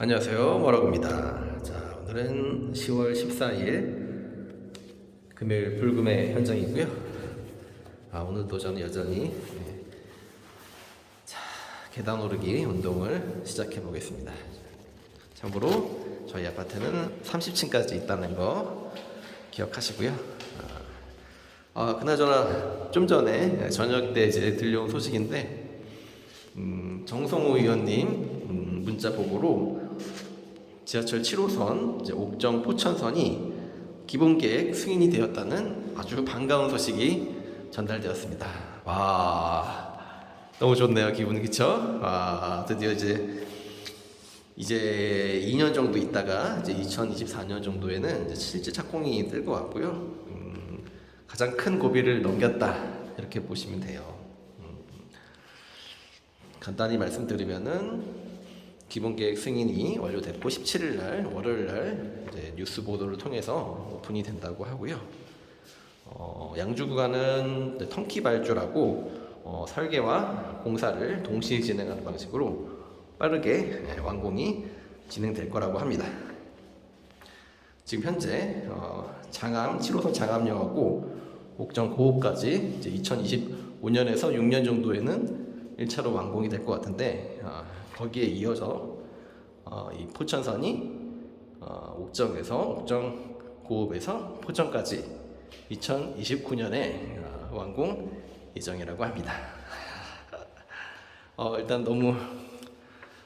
안녕하세요, 뭐라고입니다. 자, 오늘은 10월 14일 금요일 불금의 현장이고요. 오늘도 저는 여전히 자, 계단 오르기 운동을 시작해 보겠습니다. 참고로 저희 아파트는 30층까지 있다는 거 기억하시고요. 그나저나 좀 전에 저녁 때 이제 들려온 소식인데 정성호 의원님 문자 보고로 지하철 7호선 이제 옥정 포천선이 기본계획 승인이 되었다는 아주 반가운 소식이 전달되었습니다. 와, 너무 좋네요. 기분이. 그쵸? 드디어 이제 2년 정도 있다가 이제 2024년 정도에는 이제 실제 착공이 뜰 것 같고요. 가장 큰 고비를 넘겼다, 이렇게 보시면 돼요. 간단히 말씀드리면은 기본계획 승인이 완료됐고 17일 날 월요일 날 이제 뉴스 보도를 통해서 오픈이 된다고 하고요. 양주 구간은 턴키 발주라고 설계와 공사를 동시에 진행하는 방식으로 빠르게 완공이 진행될 거라고 합니다. 지금 현재 장암 7호선 장암역하고 옥정 고호까지 이제 2025년에서 6년 정도에는 1차로 완공이 될 것 같은데, 거기에 이어서 이 포천선이 옥정에서 옥정 고읍에서 포천까지 2029년에 완공 예정이라고 합니다. 일단 너무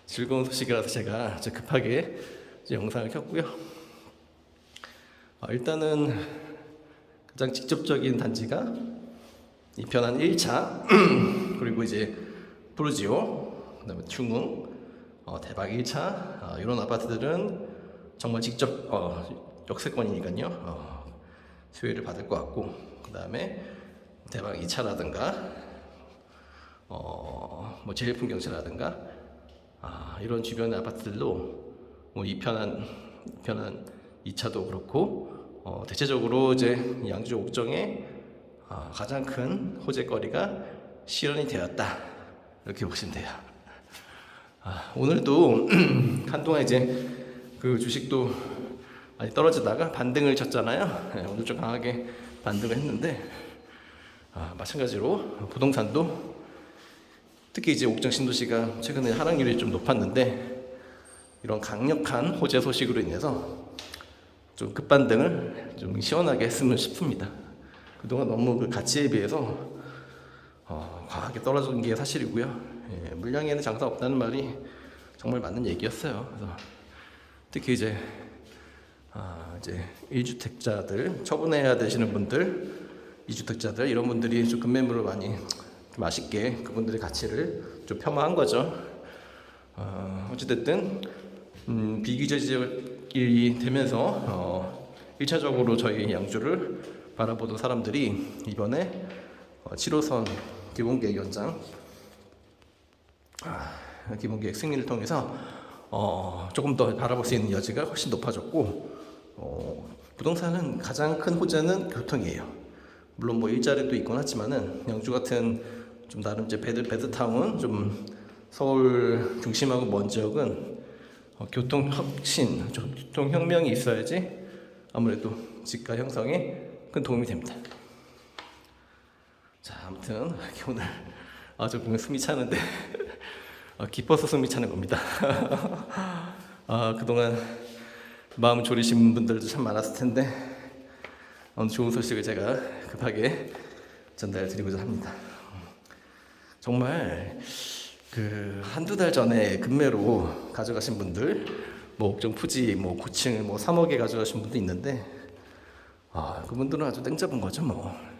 즐거운 소식이라서 제가 급하게 영상을 켰고요. 일단은 가장 직접적인 단지가 이 변환 1차 그리고 이제 프루지오, 그다음에 충웅, 대박 1차 이런 아파트들은 정말 직접 역세권이니까요. 수혜를 받을 것 같고, 그다음에 대박 2차라든가 뭐 제일풍경차라든가 이런 주변의 아파트들도 뭐 이편한 2차도 그렇고 대체적으로 이제 양주 옥정에 가장 큰 호재거리가 실현이 되었다, 이렇게 보시면 돼요. 오늘도 한동안 이제 그 주식도 많이 떨어지다가 반등을 쳤잖아요. 오늘 좀 강하게 반등을 했는데 마찬가지로 부동산도 특히 이제 옥정 신도시가 최근에 하락률이 좀 높았는데 이런 강력한 호재 소식으로 인해서 좀 급반등을 좀 시원하게 했으면 싶습니다. 그동안 너무 그 가치에 비해서 과하게 떨어진 게 사실이고요. 물량에는 장사 없다는 말이 정말 맞는 얘기였어요. 그래서 특히 이제 1주택자들 처분해야 되시는 분들, 2주택자들 이런 분들이 좀 급매물을 많이 좀 아쉽게 그분들의 가치를 좀 폄하한 거죠. 어찌됐든 비규제지역이 되면서 1차적으로 저희 양주를 바라보던 사람들이 이번에 7호선 기본계획 연장 기본계획 승인을 통해서 조금 더 바라볼 수 있는 여지가 훨씬 높아졌고, 부동산은 가장 큰 호재는 교통이에요. 물론 뭐 일자리도 있곤 하지만은 양주 같은 좀 나름 이제 배드타운, 좀 서울 중심하고 먼 지역은 교통 혁신, 교통 혁명이 있어야지 아무래도 집가 형성에 큰 도움이 됩니다. 자, 아무튼 오늘 조금 숨이 차는데 기뻐서 숨이 차는 겁니다. 그동안 마음 졸이신 분들도 참 많았을 텐데 오늘 좋은 소식을 제가 급하게 전달드리고자 합니다. 정말 그 한두 달 전에 급매로 가져가신 분들, 뭐 옥정 푸지 뭐 고층을 뭐 3억에 가져가신 분도 있는데 그분들은 아주 땡 잡은 거죠. 뭐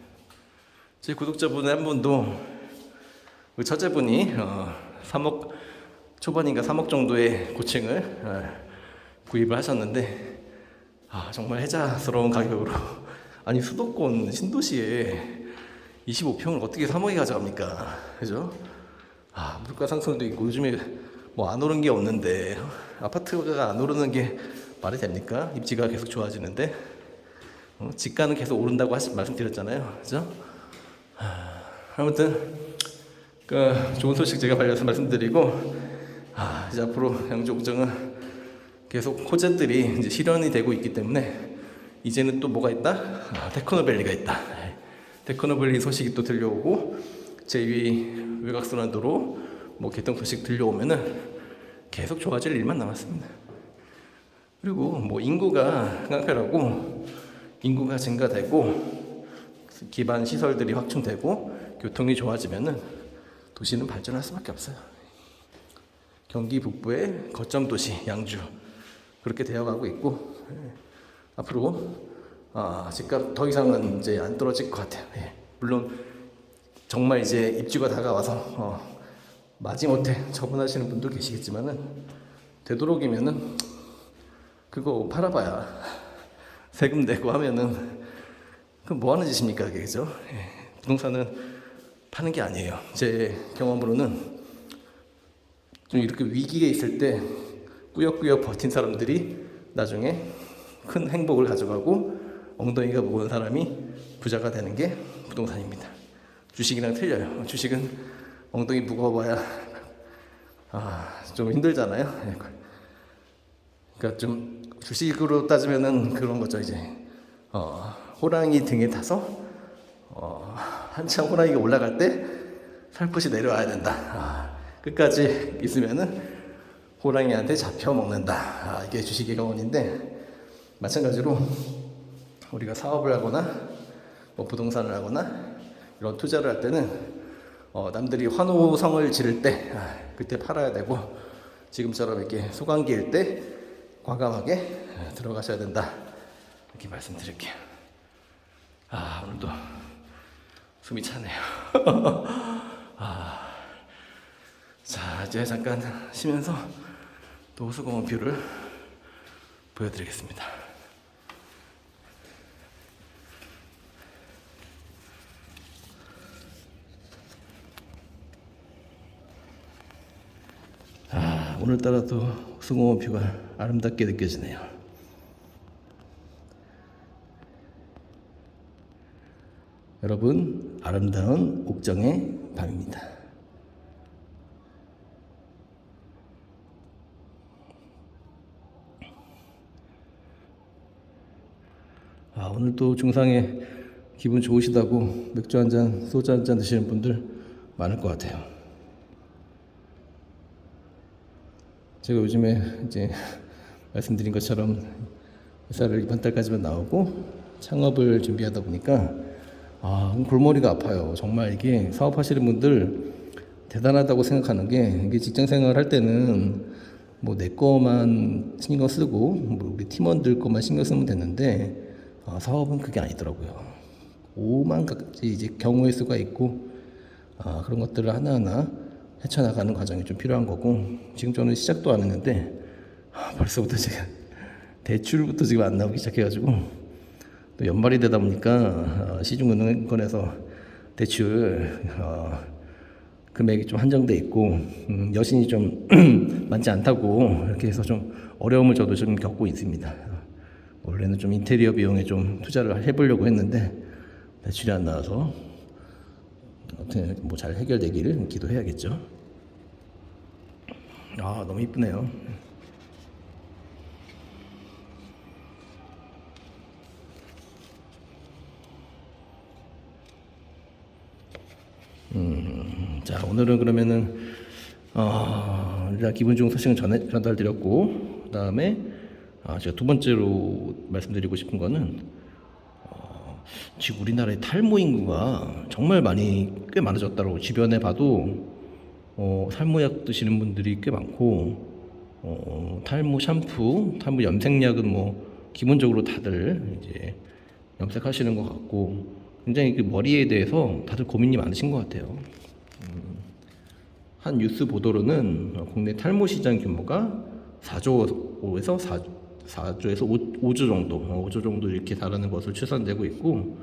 제 구독자분 한 분도 그 처제분이 3억 초반인가 3억 정도의 고층을 구입을 하셨는데 정말 혜자스러운 가격으로 아니 수도권 신도시에 25평을 어떻게 3억에 가져갑니까? 그죠? 물가 상승도 있고 요즘에 뭐 안 오른 게 없는데 아파트가 안 오르는 게 말이 됩니까? 입지가 계속 좋아지는데 집가는 계속 오른다고 말씀드렸잖아요. 그죠? 아무튼 좋은 소식 제가 발려서 말씀드리고 이제 앞으로 양주 옥정은 계속 호재들이 이제 실현이 되고 있기 때문에 이제는 또 뭐가 있다? 테크노밸리가 있다. 테크노밸리 소식이 또 들려오고 제2 외곽순환도로 뭐 개통 소식 들려오면은 계속 좋아질 일만 남았습니다. 그리고 뭐 인구가 깡패라고 인구가 증가되고 기반 시설들이 확충되고 교통이 좋아지면은 도시는 발전할 수밖에 없어요. 경기 북부의 거점 도시 양주 그렇게 되어가고 있고 앞으로 집값 더 이상은 이제 안 떨어질 것 같아요. 물론 정말 이제 입주가 다가와서 마지못해 처분하시는 분도 계시겠지만은 되도록이면은 그거 팔아봐야 세금 내고 하면은 그 뭐 하는 짓입니까, 그죠? 부동산은 파는 게 아니에요. 제 경험으로는 좀 이렇게 위기에 있을 때 꾸역꾸역 버틴 사람들이 나중에 큰 행복을 가져가고 엉덩이가 무거운 사람이 부자가 되는 게 부동산입니다. 주식이랑 틀려요. 주식은 엉덩이 무거워봐야 좀 힘들잖아요. 그러니까 좀 주식으로 따지면은 그런 거죠. 이제 호랑이 등에 타서 한참 호랑이가 올라갈 때 살포시 내려와야 된다. 끝까지 있으면은 호랑이한테 잡혀 먹는다. 이게 주식의 경험인데 마찬가지로 우리가 사업을 하거나 뭐 부동산을 하거나 이런 투자를 할 때는 남들이 환호성을 지를 때 그때 팔아야 되고 지금처럼 이렇게 소강기일 때 과감하게 들어가셔야 된다. 이렇게 말씀드릴게요. 오늘도 숨이 차네요. 자, 이제 잠깐 쉬면서 또 호수공원 뷰를 보여드리겠습니다. 오늘따라 또 호수공원 뷰가 아름답게 느껴지네요. 여러분, 아름다운 옥정의 밤입니다. 오늘 또 중상에 기분 좋으시다고 맥주 한 잔, 소주 한 잔 드시는 분들 많을 것 같아요. 제가 요즘에 이제 말씀드린 것처럼 회사를 이번 달까지만 나오고 창업을 준비하다 보니까 골머리가 아파요. 정말 이게 사업하시는 분들 대단하다고 생각하는 게 이게 직장생활 할 때는 뭐 내 거만 신경 쓰고 뭐 우리 팀원들 거만 신경 쓰면 됐는데 사업은 그게 아니더라고요. 오만 가지 이제 경우의 수가 있고 그런 것들을 하나하나 헤쳐나가는 과정이 좀 필요한 거고 지금 저는 시작도 안 했는데 벌써부터 제가 대출부터 지금 안 나오기 시작해가지고 또 연말이 되다 보니까 시중은행권에서 대출 금액이 좀 한정돼 있고 여신이 좀 많지 않다고 이렇게 해서 좀 어려움을 저도 좀 겪고 있습니다. 원래는 좀 인테리어 비용에 좀 투자를 해보려고 했는데 대출이 안 나와서 아무튼 뭐 잘 해결되기를 기도해야겠죠. 너무 이쁘네요. 자, 오늘은 그러면은 일단 기분 좋은 소식은 전달드렸고 그다음에 제가 두 번째로 말씀드리고 싶은 거는 지금 우리나라의 탈모 인구가 정말 꽤 많아졌다고 주변에 봐도 탈모약 드시는 분들이 꽤 많고 탈모 샴푸, 탈모 염색약은 뭐 기본적으로 다들 이제 염색하시는 것 같고 굉장히 그 머리에 대해서 다들 고민이 많으신 것 같아요. 한 뉴스 보도로는 국내 탈모 시장 규모가 4조에서 5조 정도, 5조 정도 이렇게 달하는 것으로 추산되고 있고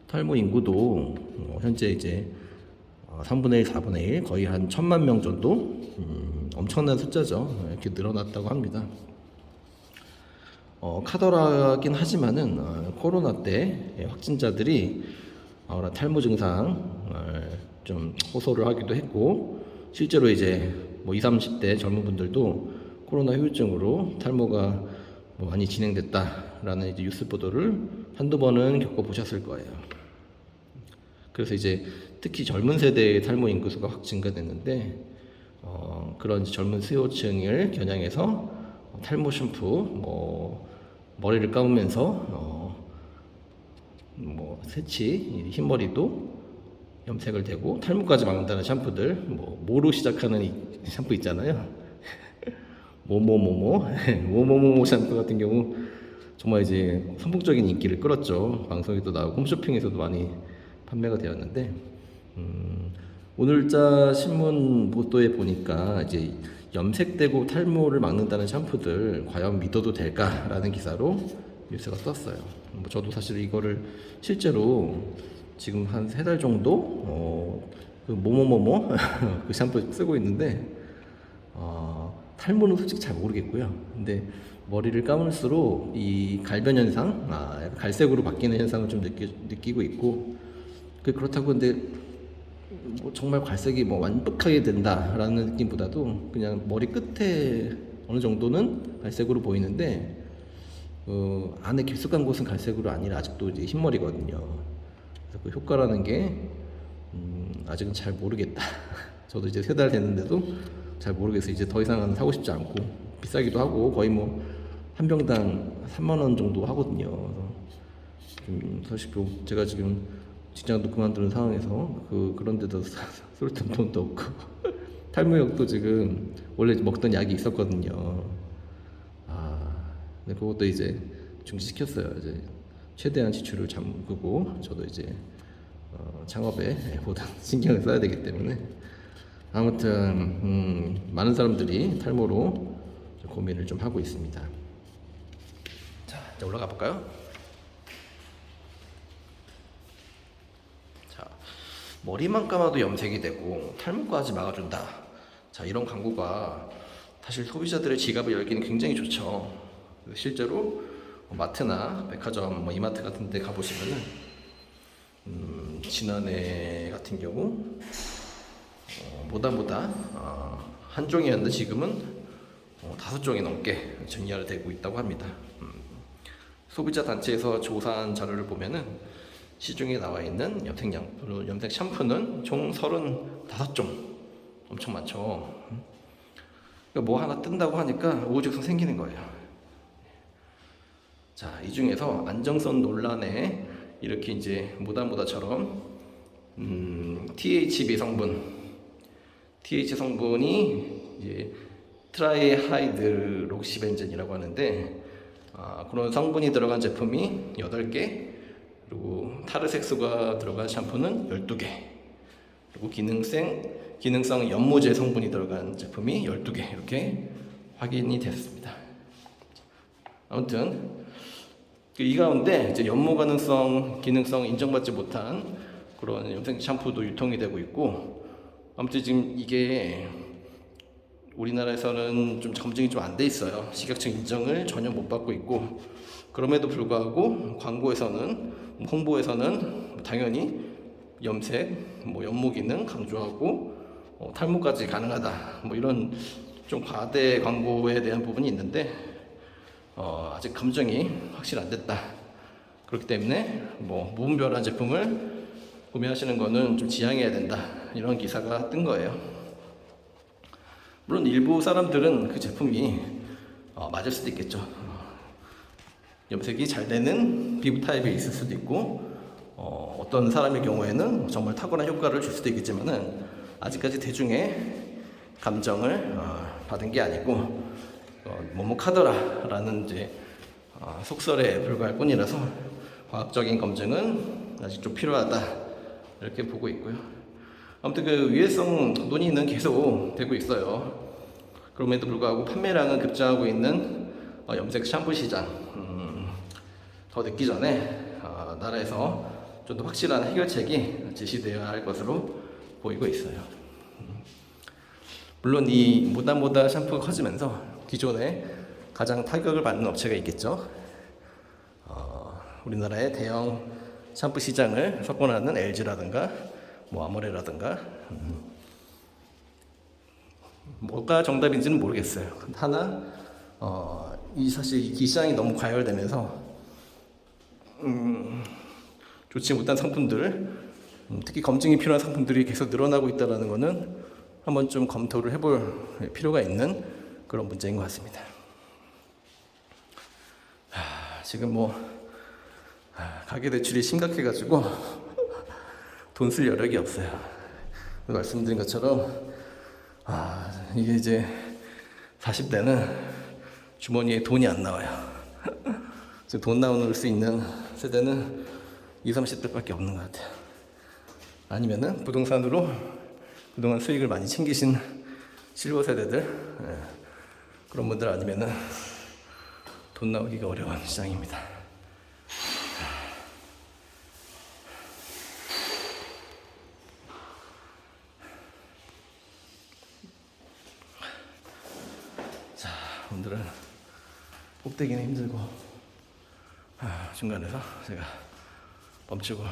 탈모 인구도 현재 이제 3분의 1, 4분의 1 거의 한 1,000만 명 정도 엄청난 숫자죠. 이렇게 늘어났다고 합니다. 카더라긴 하지만은 코로나 때 확진자들이 탈모 증상을 좀 호소를 하기도 했고 실제로 이제 뭐 20, 30대 젊은 분들도 코로나 후유증으로 탈모가 뭐 많이 진행됐다라는 이제 뉴스 보도를 한두 번은 겪어보셨을 거예요. 그래서 이제 특히 젊은 세대의 탈모 인구수가 확 증가됐는데 그런 젊은 수요층을 겨냥해서 탈모 샴푸, 뭐 머리를 감으면서 뭐 새치, 흰머리도 염색을 대고 탈모까지 막는다는 샴푸들, 뭐 모로 시작하는 이 샴푸 있잖아요. 모모모모 샴푸 같은 경우 정말 이제 선풍적인 인기를 끌었죠. 방송에도 나오고 홈쇼핑에서도 많이 판매가 되었는데 오늘자 신문 보도에 보니까 이제 염색되고 탈모를 막는다는 샴푸들 과연 믿어도 될까라는 기사로 뉴스가 떴어요. 뭐 저도 사실 이거를 실제로 지금 한 3달 정도 그 모모모모 그 샴푸 쓰고 있는데 탈모는 솔직히 잘 모르겠고요. 근데 머리를 감을수록 이 갈변 현상, 약간 갈색으로 바뀌는 현상을 좀 느끼고 있고 그렇다고 근데 뭐 정말 갈색이 뭐 완벽하게 된다라는 느낌보다도 그냥 머리 끝에 어느 정도는 갈색으로 보이는데 안에 깊숙한 곳은 갈색으로 아니라 아직도 이제 흰머리거든요. 그래서 그 효과라는 게 아직은 잘 모르겠다. 저도 이제 3달 됐는데도 잘 모르겠어요. 이제 더 이상은 사고 싶지 않고 비싸기도 하고 거의 뭐 한 병당 3만 원 정도 하거든요. 사실 제가 지금 직장도 그만두는 상황에서 그런 데도 쏠 돈도 없고 탈모약도 지금 원래 먹던 약이 있었거든요. 근데 그것도 이제 중지시켰어요. 이제 최대한 지출을 잠그고 저도 이제 창업에 보다 신경을 써야 되기 때문에 아무튼 많은 사람들이 탈모로 고민을 좀 하고 있습니다. 자, 이제 올라가 볼까요? 자, 머리만 감아도 염색이 되고 탈모까지 막아준다. 자, 이런 광고가 사실 소비자들의 지갑을 열기는 굉장히 좋죠. 실제로 마트나 백화점, 뭐 이마트 같은 데 가보시면은 지난해 같은 경우 보다 한 종이었는데 지금은 5종이 넘게 정리가 되고 있다고 합니다. 소비자 단체에서 조사한 자료를 보면은 시중에 나와 있는 염색 샴푸는 총 35종, 엄청 많죠. 그러니까 뭐 하나 뜬다고 하니까 오죽순 생기는 거예요. 자, 이 중에서 안정성 논란에 이렇게 이제 모다모다처럼 THB 성분이 이제 트라이하이드록시벤젠이라고 하는데 그런 성분이 들어간 제품이 8개, 그리고 타르색소가 들어간 샴푸는 12개, 그리고 기능성 연모제 성분이 들어간 제품이 12개 이렇게 확인이 됐습니다. 아무튼 이 가운데 이제 연모 가능성, 기능성 인정받지 못한 그런 염색 샴푸도 유통이 되고 있고, 아무튼 지금 이게 우리나라에서는 좀 검증이 좀 안 돼 있어요. 식약청 인정을 전혀 못 받고 있고, 그럼에도 불구하고 광고에서는, 홍보에서는 당연히 염색, 뭐 연모 기능 강조하고 탈모까지 가능하다, 뭐 이런 좀 과대 광고에 대한 부분이 있는데 아직 검증이 확실 안 됐다. 그렇기 때문에 뭐 무분별한 제품을 구매하시는 거는 좀 지양해야 된다, 이런 기사가 뜬 거예요. 물론 일부 사람들은 그 제품이 맞을 수도 있겠죠. 염색이 잘 되는 피부 타입이 있을 수도 있고 어떤 사람의 경우에는 정말 탁월한 효과를 줄 수도 있겠지만은 아직까지 대중의 감정을 받은 게 아니고 뭐뭐하더라라는 이제 속설에 불과할 뿐이라서 과학적인 검증은 아직 좀 필요하다, 이렇게 보고 있고요. 아무튼 그 위해성 논의는 계속 되고 있어요. 그럼에도 불구하고 판매량은 급증하고 있는 염색 샴푸 시장, 더 늦기 전에 나라에서 좀 더 확실한 해결책이 제시되어야 할 것으로 보이고 있어요. 물론 이 모다모다 샴푸가 커지면서 기존에 가장 타격을 받는 업체가 있겠죠. 우리나라의 대형 샴푸 시장을 석권하는 LG라든가 뭐 아모레라든가 뭐가 정답인지는 모르겠어요. 하나, 이 사실 이 시장이 너무 과열되면서 좋지 못한 상품들, 특히 검증이 필요한 상품들이 계속 늘어나고 있다는 것은 한번 좀 검토를 해볼 필요가 있는 그런 문제인 것 같습니다. 지금 뭐 가계 대출이 심각해가지고 돈 쓸 여력이 없어요. 말씀드린 것처럼 이게 이제 40대는 주머니에 돈이 안 나와요. 돈 나올 수 있는 세대는 20, 30대밖에 없는 것 같아요. 아니면은 부동산으로 그동안 수익을 많이 챙기신 실버 세대들, 그런 분들 아니면은 돈 나오기가 어려운 시장입니다. 자, 오늘은 꼭대기는 힘들고 중간에서 제가 멈추고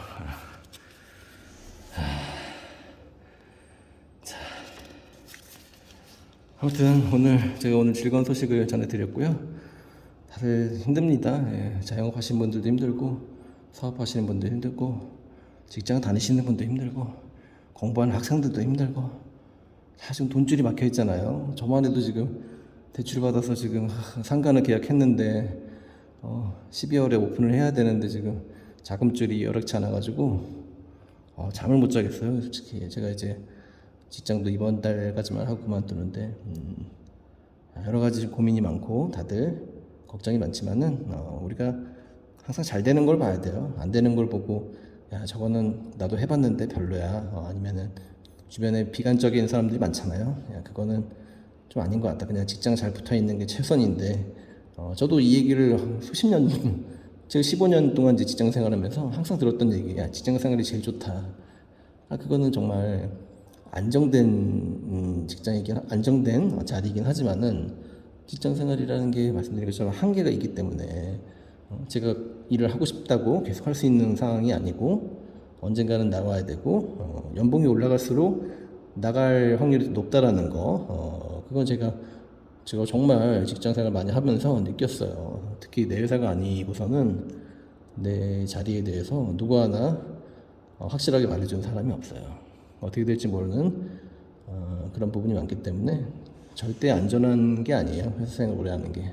아무튼 제가 오늘 즐거운 소식을 전해드렸고요. 다들 힘듭니다. 자영업 하시는 분들도 힘들고, 사업하시는 분도 힘들고, 직장 다니시는 분도 힘들고, 공부하는 학생들도 힘들고, 다 지금 돈줄이 막혀 있잖아요. 저만 해도 지금 대출 받아서 지금 상가는 계약했는데 12월에 오픈을 해야 되는데 지금 자금줄이 여력치 않아가지고 잠을 못 자겠어요. 솔직히 제가 이제 직장도 이번 달까지만 하고 그만두는데 여러 가지 고민이 많고 다들 걱정이 많지만은 우리가 항상 잘 되는 걸 봐야 돼요. 안 되는 걸 보고 야 저거는 나도 해봤는데 별로야, 아니면은 주변에 비관적인 사람들이 많잖아요. 야 그거는 좀 아닌 것 같다. 그냥 직장 잘 붙어 있는 게 최선인데 저도 이 얘기를 수십 년 제가 15년 동안 이제 직장 생활하면서 항상 들었던 얘기야. 직장 생활이 제일 좋다. 그거는 정말 안정된 안정된 자리이긴 하지만은 직장 생활이라는 게 말씀드린 것처럼 한계가 있기 때문에 제가 일을 하고 싶다고 계속 할 수 있는 상황이 아니고 언젠가는 나와야 되고 연봉이 올라갈수록 나갈 확률이 높다라는 거 그건 제가 정말 직장 생활 많이 하면서 느꼈어요. 특히 내 회사가 아니고서는 내 자리에 대해서 누구 하나 확실하게 말해주는 사람이 없어요. 어떻게 될지 모르는 그런 부분이 많기 때문에 절대 안전한 게 아니에요. 회사 생활 오래 하는 게.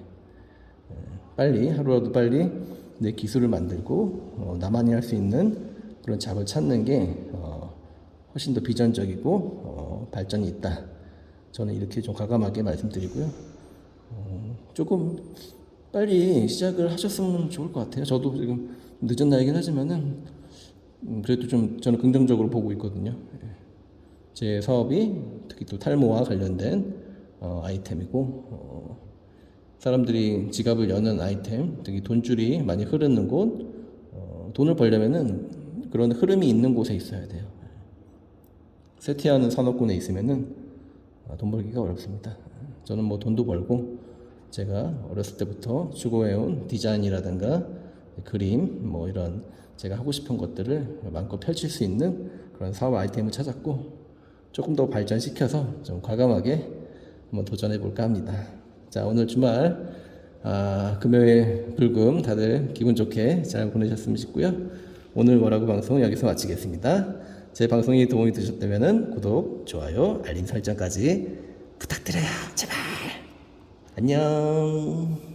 하루라도 빨리 내 기술을 만들고 나만이 할 수 있는 그런 잡을 찾는 게 훨씬 더 비전적이고 발전이 있다. 저는 이렇게 좀 과감하게 말씀드리고요. 조금 빨리 시작을 하셨으면 좋을 것 같아요. 저도 지금 늦은 나이긴 하지만은 그래도 좀 저는 긍정적으로 보고 있거든요. 제 사업이 특히 또 탈모와 관련된 아이템이고 사람들이 지갑을 여는 아이템, 특히 돈줄이 많이 흐르는 곳, 돈을 벌려면은 그런 흐름이 있는 곳에 있어야 돼요. 세티하는 산업군에 있으면은 돈 벌기가 어렵습니다. 저는 뭐 돈도 벌고 제가 어렸을 때부터 추구해온 디자인이라든가 그림 뭐 이런 제가 하고 싶은 것들을 마음껏 펼칠 수 있는 그런 사업 아이템을 찾았고 조금 더 발전시켜서 좀 과감하게 한번 도전해 볼까 합니다. 자, 오늘 주말 금요일 불금 다들 기분 좋게 잘 보내셨으면 싶고요. 오늘 뭐라고 방송 여기서 마치겠습니다. 제 방송이 도움이 되셨다면 구독, 좋아요, 알림 설정까지 부탁드려요. 제발. 안녕.